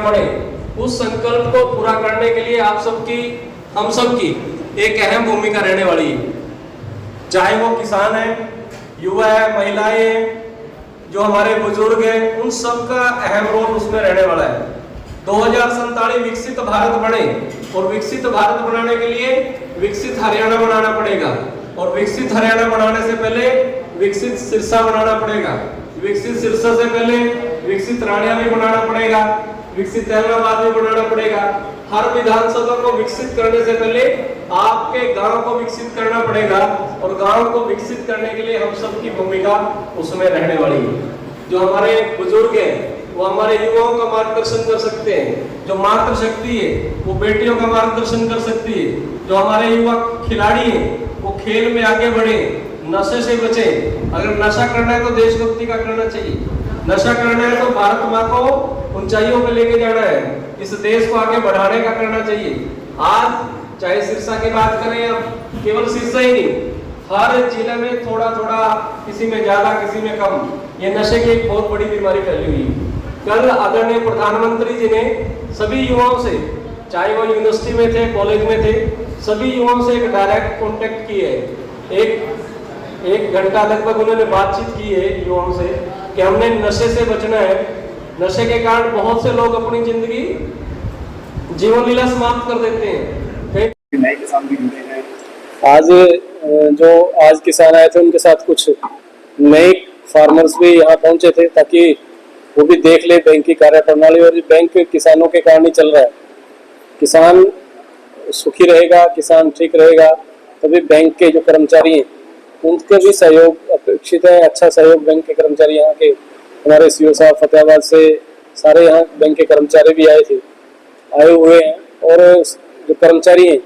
पड़े, उस संकल्प को पूरा करने के लिए आप सबकी, हम सबकी एक अहम भूमिका रहने वाली है। चाहे वो किसान है, युवा है, महिलाएं हैं, जो हमारे बुजुर्ग हैं, उन सब का अहम रोल उसमें रहने वाला है। 2047 विकसित भारत बने, और विकसित भारत बनाने के लिए विकसित हरियाणा बनाना पड़ेगा, और विकसित हरियाणा बनाने से पहले विकसित सिरसा बनाना पड़ेगा, विकसित सिरसा से पहले विकसित राणिया भी बनाना पड़ेगा, विकसित अहमदाबाद भी बनाना पड़ेगा। हर विधानसभा को विकसित करने से पहले आपके गांव को विकसित करना पड़ेगा, और गांव को विकसित करने के लिए हम सबकी भूमिका उसमें रहने वाली है। जो हमारे बुजुर्ग हैं वो हमारे युवाओं का मार्गदर्शन कर सकते हैं, जो मातृशक्ति है वो बेटियों का मार्गदर्शन कर सकती है, जो हमारे युवा खिलाड़ी हैं वो खेल में आगे बढ़े, नशे से बचे। अगर नशा करना है तो देशभक्ति का करना चाहिए, नशा करना है तो भारत माँ को ऊंचाइयों पे लेके जाना है, इस देश को आगे बढ़ाने का करना चाहिए। आज चाहे सिरसा की बात करें या केवल सिरसा ही नहीं, हर जिले में थोड़ा थोड़ा, किसी में ज्यादा किसी में कम, ये नशे की एक बहुत बड़ी बीमारी फैली हुई है। कल आदरणीय प्रधानमंत्री जी ने सभी युवाओं से, चाहे वो यूनिवर्सिटी में थे, कॉलेज में थे, सभी युवाओं से एक डायरेक्ट कांटेक्ट किए है। एक घंटा लगभग उन्होंने बातचीत की है युवाओं से कि हमने नशे से बचना है। नशे के कारण बहुत से लोग अपनी जिंदगी, जीवन लीला समाप्त कर देते हैं। नए किसान भी जुड़े हैं। आज किसान आए थे, उनके साथ कुछ नए फार्मर्स भी यहाँ पहुंचे थे, ताकि वो भी देख ले बैंक की कार्य प्रणाली। और बैंक किसानों के कारण ही चल रहा है। किसान सुखी रहेगा, किसान ठीक रहेगा, तभी बैंक के जो कर्मचारी हैं उनके भी सहयोग अपेक्षित है। अच्छा सहयोग बैंक के कर्मचारी, यहाँ के हमारे सीओ साहब फतेहाबाद से सारे यहाँ बैंक के कर्मचारी भी आए हुए हैं। और जो कर्मचारी हैं,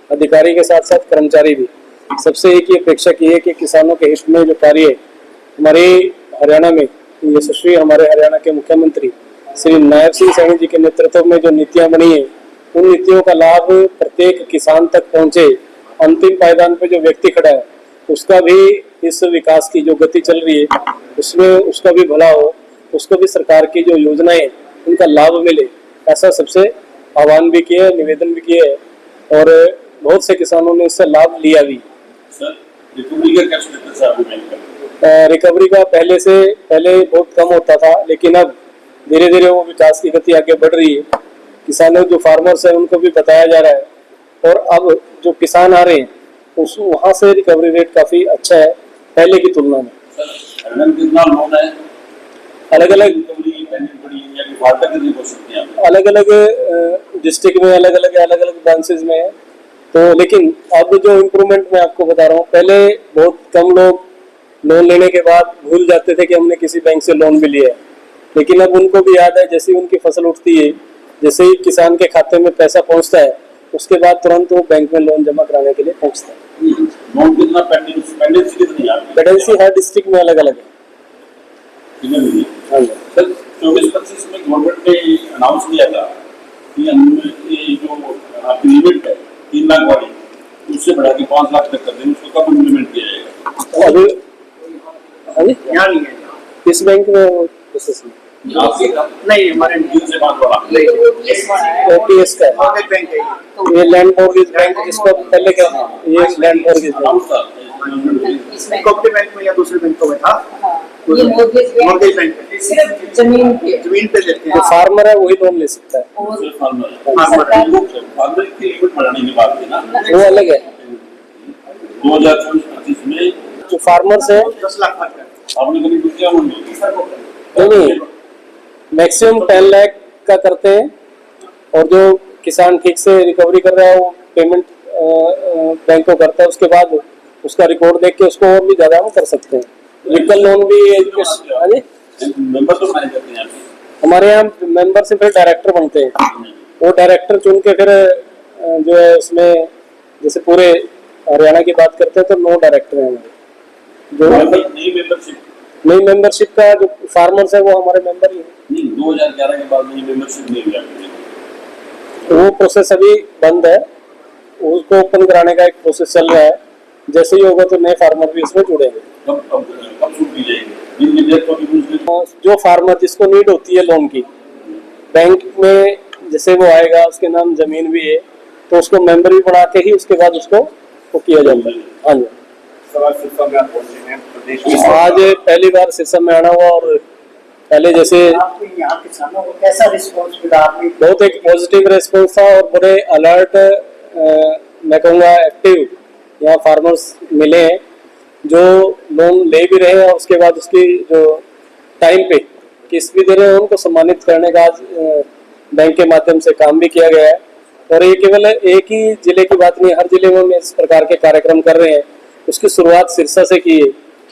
अधिकारी के साथ साथ कर्मचारी भी, सबसे एक ही अपेक्षा की है कि किसानों के हित में जो कार्य हमारे हरियाणा में यशस्वी, हमारे हरियाणा के मुख्यमंत्री श्री नायब सिंह सैनी जी के नेतृत्व में जो नीतियां बनी है, उन नीतियों का लाभ प्रत्येक किसान तक पहुंचे। अंतिम पायदान पे जो व्यक्ति खड़ा है उसका भी इस विकास की जो गति चल रही है उसमें उसका भी भला हो, उसको भी सरकार की जो योजनाएं उनका लाभ मिले, ऐसा सबसे आह्वान भी किया है, निवेदन भी किया है, और बहुत से किसानों ने इससे लाभ लिया भी। रिकवरी का पहले बहुत कम होता था, लेकिन अब धीरे धीरे वो विकास की गति आगे बढ़ रही है। किसानों जो फार्मर्स है उनको भी बताया जा रहा है, और अब जो किसान आ रहे हैं वहाँ से रिकवरी रेट काफी अच्छा है पहले की तुलना में। अलग अलग डिस्ट्रिक्ट में अलग अलग ब्रांचेज में है। तो लेकिन अब जो इम्प्रूवमेंट मैं आपको बता रहा हूँ, पहले बहुत कम लोग लोन लेने के बाद भूल जाते थे कि हमने किसी बैंक से लोन भी लिया है, लेकिन अब उनको भी याद है। जैसे ही उनकी फसल उठती है, जैसे ही किसान के खाते में पैसा पहुंचता है, उसके बाद तुरंत वो बैंक में लोन जमा कराने के लिए पहुंचता है। पेंडेंसी हर डिस्ट्रिक्ट में अलग अलग है। 24-25 में गवर्नमेंट ने अनाउंस किया था कि जो आपकी लिमिट है 3 लाख वाली, उससे बढ़ा के 5 लाख तक कर देंगे। उसको कब इम्प्लीमेंट किया जाएगा? अभी यहाँ नहीं है इस बैंक में प्रोसेस नहीं, हमारे से बात वाला ओपीएस का बैंक है ये, लैंड मॉर्गेज बैंक, जिसको पहले क्या ये लैंड मॉर्गेज कोऑपरेटिव बैंक में या दूसरे बैंकों में था। ये मॉर्गेज बैंक सिर्फ जमीन पे लेते हैं। जो फार्मर है वही लोन ले सकता है, फार्मर की लिमिट बढ़ाने की बात है ना, वो अलग है। 2024-25 में जो फार्मर्स है 10 लाख तक आपने कभी कुछ किया नहीं, मैक्सिमम 10 लाख का करते हैं। और जो किसान ठीक से रिकवरी कर रहा है वो पेमेंट बैंक को करता है, उसके बाद उसका रिकॉर्ड देख के उसको और भी ज्यादा हम कर सकते हैं। व्हीकल लोन भी मेंबर तो मैनेज करते हैं हमारे यहाँ मेंबर से फिर डायरेक्टर बनते हैं। वो डायरेक्टर चुन के फिर जो है उसमें, जैसे पूरे हरियाणा की बात करते हैं तो 9 डायरेक्टर हैं हमारे। जो नई मेंबरशिप का जो फार्मर्स है वो हमारे मेंबर ही है। 2011 के बाद नई मेंबरशिप नहीं हुई, वो प्रोसेस अभी बंद है, उसको ओपन कराने का एक प्रोसेस चल रहा है। जैसे ही होगा तो नए फार्मर भी इसमें जुड़ेंगे। कब छूट दी जाएगी? जो फार्मर जिसको नीड होती है लोन की, बैंक में जैसे वो आएगा, उसके नाम जमीन भी है, तो उसको मेंबर भी बना के ही उसके बाद उसको वो किया जाता है। हाँ जी, सवाल सिर्फ में आप पहुंचे हैं प्रदेश में। आज पहली बार सिरसा में आना हुआ, और पहले जैसे आपको यहाँ किसानों को कैसा रिस्पॉन्स मिला? आपने बहुत एक पॉजिटिव रेस्पॉन्स था और बड़े अलर्ट, मैं कहूँगा एक्टिव यहाँ फार्मर्स मिले हैं, जो लोन ले भी रहे हैं और उसके बाद उसकी जो टाइम पे किस्त भी दे रहे हैं, उनको सम्मानित करने का आज बैंक के माध्यम से काम भी किया गया है। और ये केवल एक ही जिले की बात नहीं, हर जिले में हम इस प्रकार के कार्यक्रम कर रहे हैं। उसकी शुरुआत सिरसा से की है,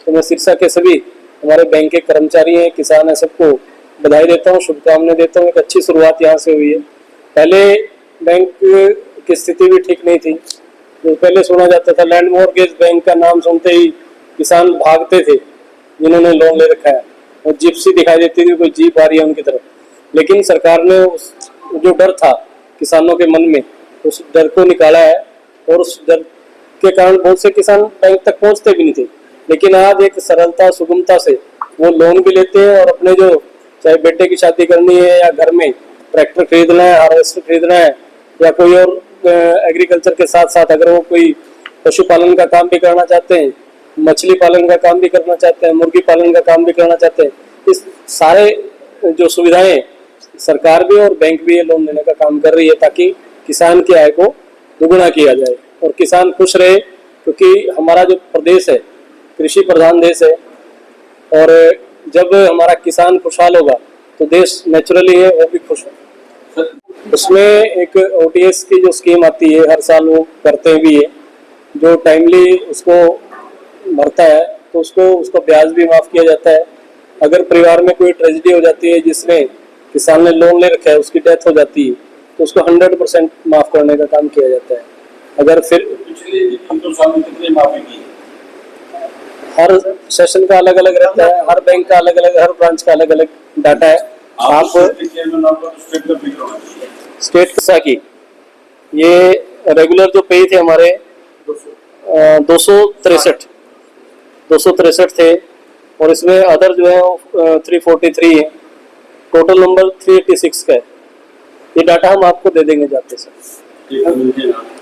तो मैं सिरसा के सभी हमारे बैंक के कर्मचारी हैं, किसान हैं, सबको बधाई देता हूँ, शुभकामनाएं देता हूँ। एक अच्छी शुरुआत यहाँ से हुई है। पहले बैंक की स्थिति भी ठीक नहीं थी, तो पहले सुना जाता था लैंड मॉर्गेज बैंक का नाम सुनते ही किसान भागते थे जिन्होंने लोन ले रखा है, और जिप्सी दिखाई देती थी, कोई जीप आ रही है उनकी तरफ। लेकिन सरकार ने उस जो डर था किसानों के मन में, उस डर को निकाला है, और उस डर के कारण बहुत से किसान बैंक तक पहुंचते भी नहीं थे। लेकिन आज एक सरलता सुगमता से वो लोन भी लेते हैं, और अपने जो चाहे बेटे की शादी करनी है, या घर में ट्रैक्टर खरीदना है, हार्वेस्टर खरीदना है, या कोई और एग्रीकल्चर के साथ साथ अगर वो कोई पशुपालन का काम भी करना चाहते हैं, मछली पालन का काम भी करना चाहते हैं, मुर्गी पालन का काम भी करना चाहते हैं, इस सारे जो सुविधाएं सरकार भी और बैंक भी ये लोन देने का काम कर रही है, ताकि किसान की आय को दुगुना किया जाए और किसान खुश रहे। क्योंकि हमारा जो प्रदेश है कृषि प्रधान देश है, और जब हमारा किसान खुशहाल होगा तो देश नेचुरली है वो भी खुश हो। उसमें एक OTS की जो स्कीम आती है, हर साल वो करते भी है, जो टाइमली उसको भरता है तो उसको ब्याज भी माफ किया जाता है। अगर परिवार में कोई ट्रेजेडी हो जाती है, जिसमें किसान ने लोन ले रखा है, उसकी डेथ हो जाती है, तो उसको 100% माफ करने का काम किया जाता है। अगर फिर पिछले 2 साल में कितने माफी की? हर सेशन का अलग अलग रहता है, हर बैंक का अलग अलग, हर ब्रांच का अलग अलग डाटा है। आप स्टेट किसा की ये रेगुलर जो पे थे हमारे 263 थे, और इसमें अदर जो है 343 है, टोटल नंबर 386 का है। ये डाटा हम आपको दे देंगे जाते सर,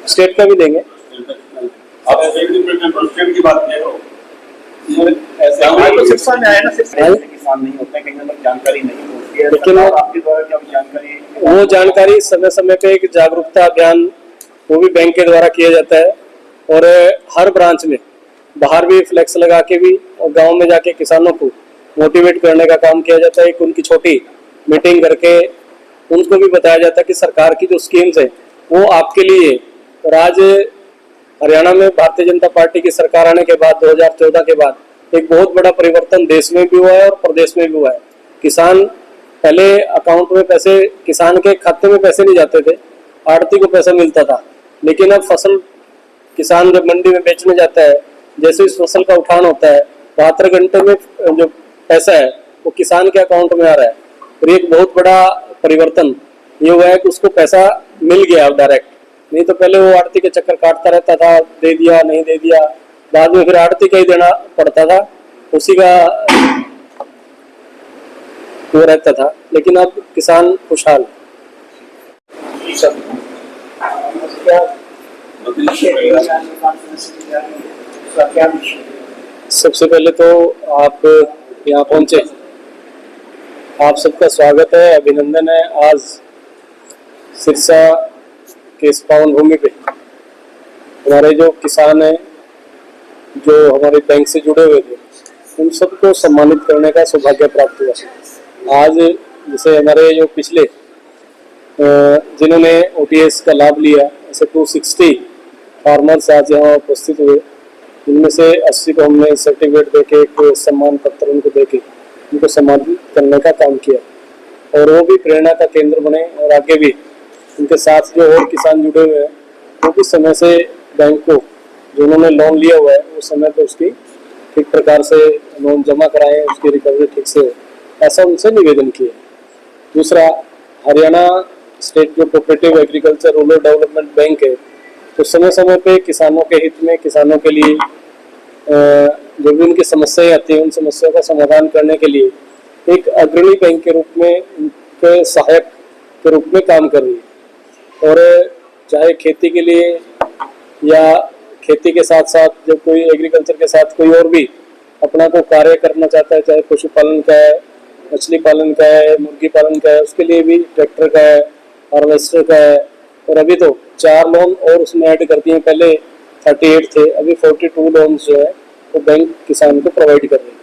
स्टेट का भी देंगे। आप स्टेट की बात कर रहे हो, ऐसे तो सिरसा में आया ना, सिरसा में किसान नहीं होते, कहीं ना कहीं जानकारी नहीं होती है, लेकिन आपके द्वारा जब जानकारी वो जानकारी समय समय पे एक जागरूकता अभियान वो भी बैंक के द्वारा किया जाता है, और हर ब्रांच में बाहर भी फ्लेक्स लगा के भी, और गांव में जाके किसानों को मोटिवेट करने का काम किया जाता है। एक उनकी छोटी मीटिंग करके उनको भी बताया जाता है कि सरकार की जो स्कीम्स है वो आपके लिए है। और आज हरियाणा में भारतीय जनता पार्टी की सरकार आने के बाद 2014 के बाद एक बहुत बड़ा परिवर्तन देश में भी हुआ है और प्रदेश में भी हुआ है। किसान पहले अकाउंट में पैसे, किसान के खाते में पैसे नहीं जाते थे, आड़ती को पैसा मिलता था। लेकिन अब फसल किसान जब मंडी में बेचने जाता है, जैसे इस फसल का उठान होता है, 72 घंटे में जो पैसा है वो किसान के अकाउंट में आ रहा है। और एक बहुत बड़ा परिवर्तन ये हुआ है कि उसको पैसा मिल गया डायरेक्ट। नहीं तो पहले वो आड़ती के चक्कर काटता रहता था, दे दिया नहीं दे दिया, बाद में फिर आड़ती का ही देना पड़ता था, उसी का वो रहता था। लेकिन अब किसान खुशहाल। सबसे पहले तो आप यहाँ पहुंचे, आप सबका स्वागत है, अभिनंदन है। आज सिरसा के इस पावन भूमि पे हमारे जो किसान हैं, जो हमारे बैंक से जुड़े हुए थे, उन सबको सम्मानित करने का सौभाग्य प्राप्त हुआ। आज जैसे हमारे जो पिछले जिन्होंने OTS का लाभ लिया, ऐसे 260 फार्मर्स आज यहाँ उपस्थित हुए, जिनमें से 80 को हमने सर्टिफिकेट देके, एक सम्मान पत्र उनको देके उनको सम्मानित करने का काम किया। और वो भी प्रेरणा का केंद्र बने, और आगे भी उनके साथ जो और किसान जुड़े हुए हैं वो भी समय से बैंक को जो उन्होंने लोन लिया हुआ है उस समय पे उसकी ठीक प्रकार से लोन जमा कराएं, उसकी रिकवरी ठीक से हो, ऐसा उनसे निवेदन किया। दूसरा, हरियाणा स्टेट जो cooperative agriculture rural development bank है, तो समय समय पे किसानों के हित में, किसानों के लिए जो भी उनकी समस्याएं आती हैं, उन समस्याओं का समाधान करने के लिए एक अग्रणी बैंक के रूप में उनके सहायक के रूप में काम कर रही है। और चाहे खेती के लिए या खेती के साथ साथ जब कोई एग्रीकल्चर के साथ कोई और भी अपना को कार्य करना चाहता है, चाहे पशुपालन का है, मछली पालन का है, मुर्गी पालन का है, उसके लिए भी ट्रैक्टर का है, हार्वेस्टर का है। और अभी तो 4 लोन और उसमें ऐड कर दिए, पहले 38 थे, अभी 42 लोन जो है वो बैंक किसान को प्रोवाइड कर रही है।